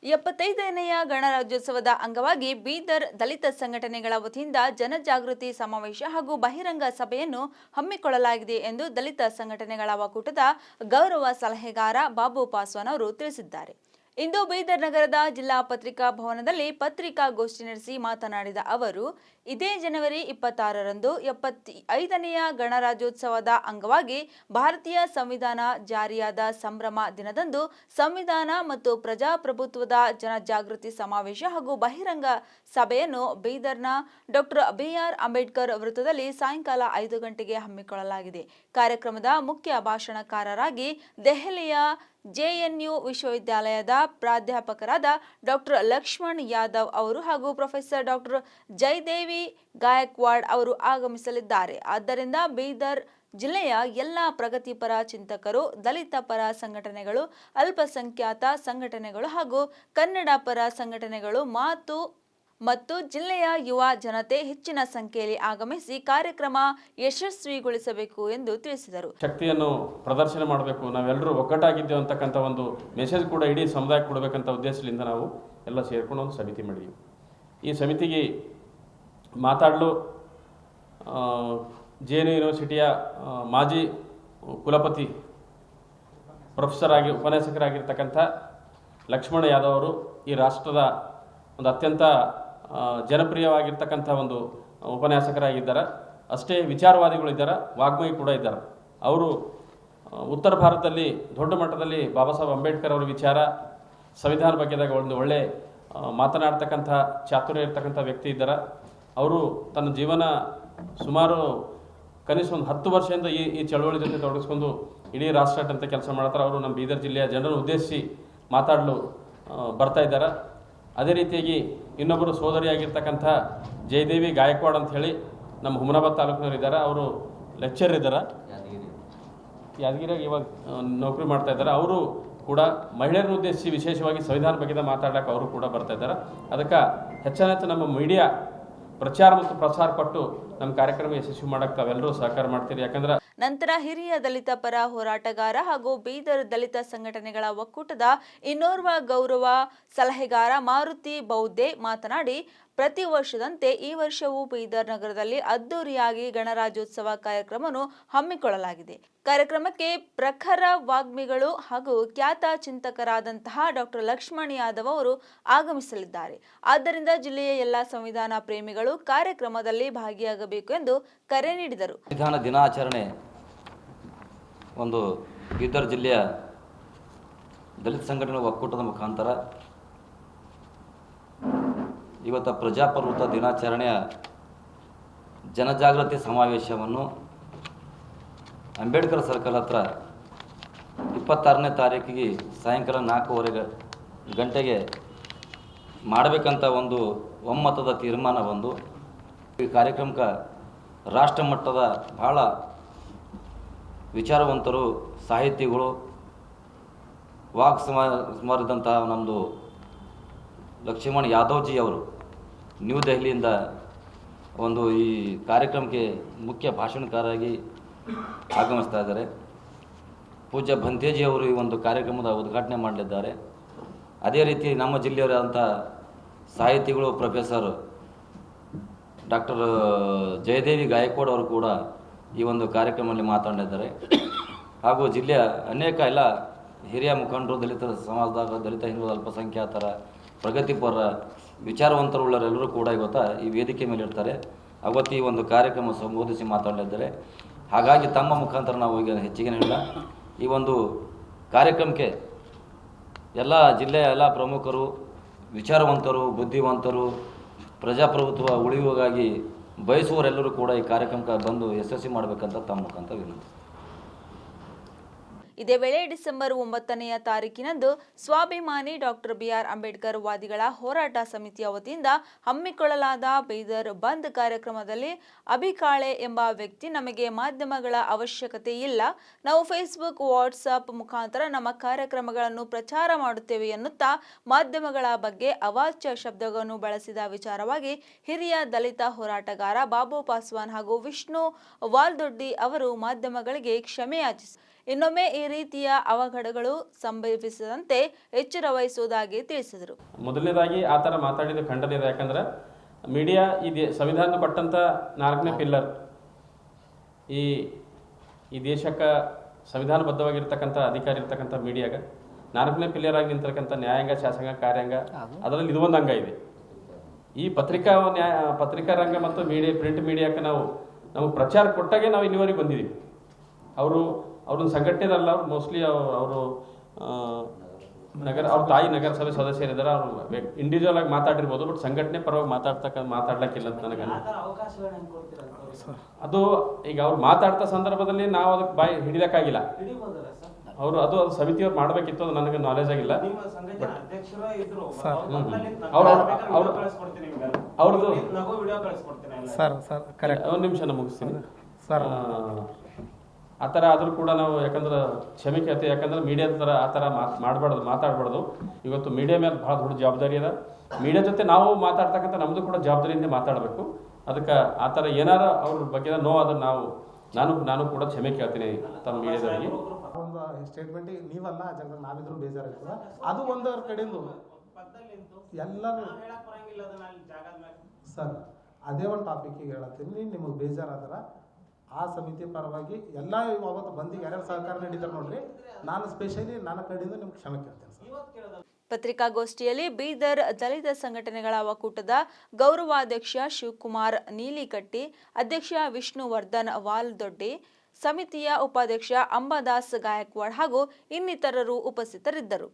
75ನೇಯ ಗಣರಾಜ್ಯೋತ್ಸವದ ಅಂಗವಾಗಿ ಬೀದರ್ ದಲಿತ ಸಂಘಟನೆಗಳ ವತಿಯಿಂದ ಜನಜಾಗೃತಿ ಸಮಾವೇಶ ಹಾಗೂ ಬಹಿರಂಗ ಸಭೆಯನ್ನು ಹಮ್ಮಿಕೊಳ್ಳಲಾಗಿದೆ ಎಂದು ದಲಿತ ಸಂಘಟನೆಗಳ ಒಕ್ಕೂಟದ ಗೌರವ ಸಲಹೆಗಾರ ಬಾಬು ಪಾಸ್ವಾನ್ ಅವರು ತಿಳಿಸಿದ್ದಾರೆ. ಇಂದು ಬೀದರ್ ನಗರದ ಜಿಲ್ಲಾ ಪತ್ರಿಕಾ ಭವನದಲ್ಲಿ ಪತ್ರಿಕಾಗೋಷ್ಠಿ ನಡೆಸಿ ಮಾತನಾಡಿದ ಅವರು, ಇದೇ ಜನವರಿ 26ರಂದು 75ನೇಯ ಗಣರಾಜ್ಯೋತ್ಸವದ ಅಂಗವಾಗಿ ಭಾರತೀಯ ಸಂವಿಧಾನ ಜಾರಿಯಾದ ಸಂಭ್ರಮ ದಿನದಂದು ಸಂವಿಧಾನ ಮತ್ತು ಪ್ರಜಾಪ್ರಭುತ್ವದ ಜನಜಾಗೃತಿ ಸಮಾವೇಶ ಹಾಗೂ ಬಹಿರಂಗ ಸಭೆಯನ್ನು ಬೀದರ್ನ ಡಾಕ್ಟರ್ ಬಿ.ಆರ್. ಅಂಬೇಡ್ಕರ್ ವೃತ್ತದಲ್ಲಿ ಸಾಯಂಕಾಲ 5 ಗಂಟೆಗೆ ಹಮ್ಮಿಕೊಳ್ಳಲಾಗಿದೆ. ಕಾರ್ಯಕ್ರಮದ ಮುಖ್ಯ ಭಾಷಣಕಾರರಾಗಿ ದೆಹಲಿಯ ಜೆಎನ್ಯು ವಿಶ್ವವಿದ್ಯಾಲಯದ ಪ್ರಾಧ್ಯಾಪಕರಾದ ಡಾಕ್ಟರ್ ಲಕ್ಷ್ಮಣ್ ಯಾದವ್ ಅವರು ಹಾಗೂ ಪ್ರೊಫೆಸರ್ ಡಾಕ್ಟರ್ ಜಯದೇವಿ ಗಾಯಕ್ವಾಡ್ ಅವರು ಆಗಮಿಸಲಿದ್ದಾರೆ. ಆದ್ದರಿಂದ ಬೀದರ್ ಜಿಲ್ಲೆಯ ಎಲ್ಲ ಪ್ರಗತಿಪರ ಚಿಂತಕರು, ದಲಿತ ಪರ ಸಂಘಟನೆಗಳು, ಅಲ್ಪಸಂಖ್ಯಾತ ಸಂಘಟನೆಗಳು ಹಾಗೂ ಕನ್ನಡ ಪರ ಸಂಘಟನೆಗಳು ಮತ್ತು ಜಿಲ್ಲೆಯ ಯುವ ಜನತೆ ಹೆಚ್ಚಿನ ಸಂಖ್ಯೆಯಲ್ಲಿ ಆಗಮಿಸಿ ಕಾರ್ಯಕ್ರಮ ಯಶಸ್ವಿಗೊಳಿಸಬೇಕು ಎಂದು ತಿಳಿಸಿದರು. ಶಕ್ತಿಯನ್ನು ಪ್ರದರ್ಶನ ಮಾಡಬೇಕು, ನಾವೆಲ್ಲರೂ ಒಗ್ಗಟ್ಟಾಗಿದ್ದೇವೆ ಅಂತಕ್ಕಂಥ ಒಂದು ಮೆಸೇಜ್ ಕೂಡ ಇಡೀ ಸಮುದಾಯಕ್ಕೆ ಕೊಡಬೇಕಂತ ಉದ್ದೇಶದಿಂದ ನಾವು ಎಲ್ಲ ಸೇರ್ಕೊಂಡು ಒಂದು ಸಮಿತಿ ಮಾಡಿದ್ವಿ. ಈ ಸಮಿತಿಗೆ ಮಾತಾಡಲು ಜೆ.ಎನ್.ಯು ಯೂನಿವರ್ಸಿಟಿಯ ಮಾಜಿ ಕುಲಪತಿ ಉಪನ್ಯಾಸಕರಾಗಿರ್ತಕ್ಕಂಥ ಲಕ್ಷ್ಮಣ ಯಾದವ್ ಅವರು ಈ ರಾಷ್ಟ್ರದ ಒಂದು ಅತ್ಯಂತ ಜನಪ್ರಿಯವಾಗಿರ್ತಕ್ಕಂಥ ಒಂದು ಉಪನ್ಯಾಸಕರಾಗಿದ್ದಾರೆ. ಅಷ್ಟೇ ವಿಚಾರವಾದಿಗಳಿದ್ದಾರೆ, ವಾಗ್ಮಿ ಕೂಡ ಇದ್ದಾರೆ. ಅವರು ಉತ್ತರ ಭಾರತದಲ್ಲಿ ದೊಡ್ಡ ಮಟ್ಟದಲ್ಲಿ ಬಾಬಾ ಸಾಹೇಬ್ ಅಂಬೇಡ್ಕರ್ ಅವರ ವಿಚಾರ, ಸಂವಿಧಾನ ಬಗ್ಗೆದಾಗ ಒಂದು ಒಳ್ಳೆ ಮಾತನಾಡ್ತಕ್ಕಂಥ ಚಾತುರ್ಯ ಇರ್ತಕ್ಕಂಥ ವ್ಯಕ್ತಿ ಇದ್ದಾರೆ. ಅವರು ತನ್ನ ಜೀವನ ಸುಮಾರು ಕನಿಷ್ಠ ಒಂದು 10 ವರ್ಷದಿಂದ ಈ ಚಳವಳಿ ಜೊತೆ ತೊಡಗಿಸ್ಕೊಂಡು ಇಡೀ ರಾಷ್ಟ್ರಾದ್ಯಂತ ಕೆಲಸ ಮಾಡ್ತಾರೆ. ಅವರು ನಮ್ಮ ಬೀದರ್ ಜಿಲ್ಲೆಯ ಜನರನ್ನು ಉದ್ದೇಶಿಸಿ ಮಾತಾಡಲು ಬರ್ತಾ ಇದ್ದಾರೆ. ಅದೇ ರೀತಿಯಾಗಿ ಇನ್ನೊಬ್ಬರು ಸೋದರಿಯಾಗಿರ್ತಕ್ಕಂಥ ಜಯದೇವಿ ಗಾಯಕ್ವಾಡ್ ಅಂತ ಹೇಳಿ ನಮ್ಮ ಹುಮನಾಬಾದ್ ತಾಲೂಕಿನವರು ಇದ್ದಾರೆ. ಅವರು ಲೆಕ್ಚರ್ ಇದ್ದಾರೆ, ಯಾದಗಿರಿಯಾಗಿ ಇವಾಗ ನೌಕರಿ ಮಾಡ್ತಾ ಇದ್ದಾರೆ. ಅವರು ಕೂಡ ಮಹಿಳೆಯರನ್ನು ಉದ್ದೇಶಿಸಿ ವಿಶೇಷವಾಗಿ ಸಂವಿಧಾನ ಬಗ್ಗೆ ಮಾತಾಡೋಕೆ ಅವರು ಕೂಡ ಬರ್ತಾ ಇದ್ದಾರೆ. ಅದಕ್ಕೆ ಹೆಚ್ಚು ನಮ್ಮ ಮೀಡಿಯಾ ಪ್ರಚಾರ ಮತ್ತು ಪ್ರಸಾರ ಕೊಟ್ಟು ನಮ್ಮ ಕಾರ್ಯಕ್ರಮ ಯಶಸ್ವಿ ಮಾಡಕ್ಕೆ ತಾವೆಲ್ಲರೂ ಸಹಕಾರ ಮಾಡ್ತೀರಿ. ಯಾಕಂದ್ರೆ ನಂತರ ಹಿರಿಯ ದಲಿತ ಪರ ಹೋರಾಟಗಾರ ಹಾಗೂ ಬೀದರ್ ದಲಿತ ಸಂಘಟನೆಗಳ ಒಕ್ಕೂಟದ ಇನ್ನೋರ್ವ ಗೌರವ ಸಲಹೆಗಾರ ಮಾರುತಿ ಬೌದ್ಧೆ ಮಾತನಾಡಿ, ಪ್ರತಿ ವರ್ಷದಂತೆ ಈ ವರ್ಷವೂ ಬೀದರ್ ನಗರದಲ್ಲಿ ಅದ್ದೂರಿಯಾಗಿ ಗಣರಾಜ್ಯೋತ್ಸವ ಕಾರ್ಯಕ್ರಮವನ್ನು ಹಮ್ಮಿಕೊಳ್ಳಲಾಗಿದೆ. ಕಾರ್ಯಕ್ರಮಕ್ಕೆ ಪ್ರಖರ ವಾಗ್ಮಿಗಳು ಹಾಗೂ ಖ್ಯಾತ ಚಿಂತಕರಾದಂತಹ ಡಾಕ್ಟರ್ ಲಕ್ಷ್ಮಣ್ ಯಾದವ್ ಅವರು ಆಗಮಿಸಲಿದ್ದಾರೆ. ಆದ್ದರಿಂದ ಜಿಲ್ಲೆಯ ಎಲ್ಲ ಸಂವಿಧಾನ ಪ್ರೇಮಿಗಳು ಕಾರ್ಯಕ್ರಮದಲ್ಲಿ ಭಾಗಿಯಾಗಬೇಕು ಎಂದು ಕರೆ ನೀಡಿದರು. ಸಂವಿಧಾನ ದಿನಾಚರಣೆ ಒಂದು ಬೀದರ್ ಜಿಲ್ಲೆಯ ದಲಿತ ಸಂಘಟನೆ ಒಕ್ಕೂಟದ ಮುಖಾಂತರ ಇವತ್ತು ಪ್ರಜಾಪ್ರಭುತ್ವ ದಿನಾಚರಣೆಯ ಜನಜಾಗೃತಿ ಸಮಾವೇಶವನ್ನು ಅಂಬೇಡ್ಕರ್ ಸರ್ಕಲ್ ಹತ್ರ 26ನೇ ತಾರೀಕಿಗೆ ಸಾಯಂಕಾಲ 4:15 ಗಂಟೆಗೆ ಮಾಡಬೇಕಂತ ಒಂದು ಒಮ್ಮತದ ತೀರ್ಮಾನ ಬಂದು ಈ ಕಾರ್ಯಕ್ರಮಕ್ಕೆ ರಾಷ್ಟ್ರ ಮಟ್ಟದ ಭಾಳ ವಿಚಾರವಂತರು, ಸಾಹಿತಿಗಳು, ಸ್ಮರಿದಂತಹ ನಮ್ಮದು ಲಕ್ಷ್ಮಣ್ ಯಾದವ್ಜಿ ಅವರು ನ್ಯೂ ದೆಹಲಿಯಿಂದ ಒಂದು ಈ ಕಾರ್ಯಕ್ರಮಕ್ಕೆ ಮುಖ್ಯ ಭಾಷಣಕಾರರಾಗಿ ಆಗಮಿಸ್ತಾ ಇದ್ದಾರೆ. ಪೂಜ್ಯ ಭಂತೇಜಿ ಅವರು ಈ ಒಂದು ಕಾರ್ಯಕ್ರಮದ ಉದ್ಘಾಟನೆ ಮಾಡಲಿದ್ದಾರೆ. ಅದೇ ರೀತಿ ನಮ್ಮ ಜಿಲ್ಲೆಯವರಾದಂಥ ಸಾಹಿತಿಗಳು ಪ್ರೊಫೆಸರ್ ಡಾಕ್ಟರ್ ಜಯದೇವಿ ಗಾಯಕ್ವಾಡ್ ಅವರು ಕೂಡ ಈ ಒಂದು ಕಾರ್ಯಕ್ರಮದಲ್ಲಿ ಮಾತನಾಡಿದ್ದಾರೆ. ಹಾಗೂ ಜಿಲ್ಲೆಯ ಅನೇಕ ಎಲ್ಲ ಹಿರಿಯ ಮುಖಂಡರು, ದಲಿತ ಸಮಾಜದಾಗ ದಲಿತ ಹಿಂದೂ ಅಲ್ಪಸಂಖ್ಯಾತರ ಪ್ರಗತಿಪರ ವಿಚಾರವಂತರುಳ್ಳರೆಲ್ಲರೂ ಕೂಡ ಇವತ್ತು ಈ ವೇದಿಕೆ ಮೇಲೆ ಇರ್ತಾರೆ. ಅವತ್ತು ಈ ಒಂದು ಕಾರ್ಯಕ್ರಮ ಸಂಬೋಧಿಸಿ ಮಾತನಾಡಿದ್ದಾರೆ. ಹಾಗಾಗಿ ತಮ್ಮ ಮುಖಾಂತರ ನಾವು ಈಗ ಹೆಚ್ಚಿಗೆ ಹೇಳಿಲ್ಲ, ಈ ಒಂದು ಕಾರ್ಯಕ್ರಮಕ್ಕೆ ಎಲ್ಲ ಜಿಲ್ಲೆಯ ಎಲ್ಲ ಪ್ರಮುಖರು, ವಿಚಾರವಂತರು, ಬುದ್ಧಿವಂತರು, ಪ್ರಜಾಪ್ರಭುತ್ವ ಉಳಿಯುವಾಗಿ ಬಯಸುವವರೆಲ್ಲರೂ ಕೂಡ ಈ ಕಾರ್ಯಕ್ರಮಕ್ಕೆ ಬಂದು ಯಶಸ್ವಿ ಮಾಡಬೇಕಂತ ತಮ್ಮ ಮುಖಾಂತರ ವಿನಂತಿ. ಇದೇ ವೇಳೆ ಡಿಸೆಂಬರ್ 9ನೇ ತಾರೀಕಿನಂದು ಸ್ವಾಭಿಮಾನಿ ಡಾಕ್ಟರ್ ಬಿ.ಆರ್. ಅಂಬೇಡ್ಕರ್ ವಾದಿಗಳ ಹೋರಾಟ ಸಮಿತಿಯ ವತಿಯಿಂದ ಹಮ್ಮಿಕೊಳ್ಳಲಾದ ಬೀದರ್ ಬಂದ್ ಕಾರ್ಯಕ್ರಮದಲ್ಲಿ ಅಭಿಕಾಳೆ ಎಂಬ ವ್ಯಕ್ತಿ, ನಮಗೆ ಮಾಧ್ಯಮಗಳ ಅವಶ್ಯಕತೆ ಇಲ್ಲ, ನಾವು ಫೇಸ್ಬುಕ್, ವಾಟ್ಸಪ್ ಮುಖಾಂತರ ನಮ್ಮ ಕಾರ್ಯಕ್ರಮಗಳನ್ನು ಪ್ರಚಾರ ಮಾಡುತ್ತೇವೆ ಎನ್ನುತ್ತಾ ಮಾಧ್ಯಮಗಳ ಬಗ್ಗೆ ಅವಾಚ್ಯ ಶಬ್ದಗಳನ್ನು ಬಳಸಿದ ವಿಚಾರವಾಗಿ ಹಿರಿಯ ದಲಿತ ಹೋರಾಟಗಾರ ಬಾಬು ಪಾಸ್ವಾನ್ ಹಾಗೂ ವಿಷ್ಣು ವಾಲ್ದೊಡ್ಡಿ ಅವರು ಮಾಧ್ಯಮಗಳಿಗೆ ಕ್ಷಮೆ ಯಾಚಿಸಿದರು. ಇನ್ನೊಮ್ಮೆ ಈ ರೀತಿಯ ಅವಘಡಗಳು ಸಂಭವಿಸದಂತೆ ಎಚ್ಚರ ವಹಿಸುವುದಾಗಿ ತಿಳಿಸಿದರು. ಮೊದಲನೇದಾಗಿ ಆ ಥರ ಮಾತಾಡಿದ ಖಂಡನೆ ಇದೆ. ಯಾಕಂದ್ರೆ ಮೀಡಿಯಾ ಸಂವಿಧಾನ ಕೊಟ್ಟಂಥ 4ನೇ ಪಿಲ್ಲರ್ ಈ ದೇಶಕ್ಕೆ ಸಂವಿಧಾನಬದ್ಧವಾಗಿರ್ತಕ್ಕಂಥ ಅಧಿಕಾರ ಇರ್ತಕ್ಕಂಥ ಮೀಡಿಯಾಗ 4ನೇ ಪಿಲ್ಲರ್ ಆಗಿ ನಿಂತಿರ್ತಕ್ಕಂಥ ನ್ಯಾಯಾಂಗ, ಶಾಸಕಾಂಗ, ಕಾರ್ಯಾಂಗ, ಅದರಲ್ಲಿ ಇದು ಒಂದು ಅಂಗ ಇದೆ. ಈ ಪತ್ರಿಕಾ ರಂಗ ಮತ್ತು ಪ್ರಿಂಟ್ ಮೀಡಿಯಾಕ್ಕೆ ನಮಗೆ ಪ್ರಚಾರ ಕೊಟ್ಟಾಗೆ ನಾವು ಇಲ್ಲಿವರೆಗೆ ಬಂದಿದ್ದೀವಿ. ಅವ್ರನ್ನ ಸಂಘಟನೆದಲ್ಲ, ಅವ್ರು ಮೋಸ್ಟ್ಲಿ ಅವರು ಅವ್ರ ತಾಯಿ ನಗರಸಭೆ ಸದಸ್ಯರಿದ್ದಾರೆ. ಅವರು ಇಂಡಿವಿಜುವಲ್ ಆಗಿ ಮಾತಾಡಿರ್ಬೋದು, ಬಟ್ ಸಂಘಟನೆ ಪರವಾಗಿ ಮಾತಾಡ್ಲಿಕ್ಕಿಲ್ಲ ಅಂತ ನನಗೆ. ಅದು ಈಗ ಅವ್ರು ಮಾತಾಡ್ತಾ ಸಂದರ್ಭದಲ್ಲಿ ನಾವು ಅದಕ್ಕೆ ಬಾಯಿ ಹಿಡಿದಕ್ಕಾಗಿಲ್ಲ. ಅದು ಸಮಿತಿಯವ್ರು ಮಾಡಬೇಕಿತ್ತು, ಅದು ನನಗೆ ನಾಲೆಜ್ ಆಗಿಲ್ಲ. ಅವ್ರದ್ದು ಒಂದು ನಿಮಿಷ ನಾನು ಮುಗಿಸ್ತೀನಿ. ಆ ಥರ ಆದರೂ ಕೂಡ ನಾವು ಯಾಕಂದ್ರೆ ಕ್ಷಮಿಕೆ ಐತೆ. ಯಾಕಂದ್ರೆ ಮೀಡಿಯಾದ ಥರ ಆ ಥರ ಮಾತಾಡಬಾರ್ದು. ಇವತ್ತು ಮೀಡಿಯಾ ಮೇಲೆ ಭಾಳ ದೊಡ್ಡ ಜವಾಬ್ದಾರಿ ಇದೆ. ಮೀಡಿಯಾ ಜೊತೆ ನಾವು ಮಾತಾಡ್ತಕ್ಕಂಥ ನಮ್ಮದು ಕೂಡ ಜವಾಬ್ದಾರಿಯಿಂದ ಮಾತಾಡಬೇಕು. ಅದಕ್ಕೆ ಆ ಥರ ಏನಾರ ಅವ್ರ ಬಗ್ಗೆ ನೋವಾದ್ರೆ ನಾನು ಕೂಡ ಕ್ಷಮೆ ಕೇಳ್ತೀನಿ ತಮ್ಮ ಮೀಡಿಯಾದವರಿಗೆ. ಒಂದು ಸ್ಟೇಟ್ಮೆಂಟಿಗೆ ನೀವಲ್ಲ ಜನರು ನಾವಿದ್ರು ಬೇಜಾರಾಗ್ತದೆ. ಅದು ಒಂದರ ಕಡೆಯಿಂದ ಎಲ್ಲರೂ ಸರ್ ಅದೇ ಒಂದು ಟಾಪಿಕ್ಕಿಗೆ ಹೇಳತ್ತೀನಿ. ನಿಮಗೆ ಬೇಜಾರಾದ್ರ ಆ ಸಮಿತಿ ಪರವಾಗಿ ಎಲ್ಲ ಅವತ್ತು ಬಂದಿಗೆ ಯಾರ್ಯಾರು ಸಹಕಾರ ನೀಡಿದ್ದಾರೆ ನೋಡ್ರಿ, ನಾನು ಸ್ಪೆಷಲಿ ನನ್ನ ಕಡೆಯಿಂದ ನಿಮ್ಗೆ ಕ್ಷಮೆ ಕೇಳ್ತೇನೆ ಸರ್. ಪತ್ರಿಕಾಗೋಷ್ಠಿಯಲ್ಲಿ ಬೀದರ್ ದಲಿತ ಸಂಘಟನೆಗಳ ಒಕ್ಕೂಟದ ಗೌರವಾಧ್ಯಕ್ಷ ಶಿವಕುಮಾರ್ ನೀಲಿಕಟ್ಟಿ, ಅಧ್ಯಕ್ಷ ವಿಷ್ಣುವರ್ಧನ್ ವಾಲ್ದೊಡ್ಡಿ, ಸಮಿತಿಯ ಉಪಾಧ್ಯಕ್ಷ ಅಂಬಾದಾಸ್ ಗಾಯಕ್ವಾಡ್ ಹಾಗೂ ಇನ್ನಿತರರು ಉಪಸ್ಥಿತರಿದ್ದರು.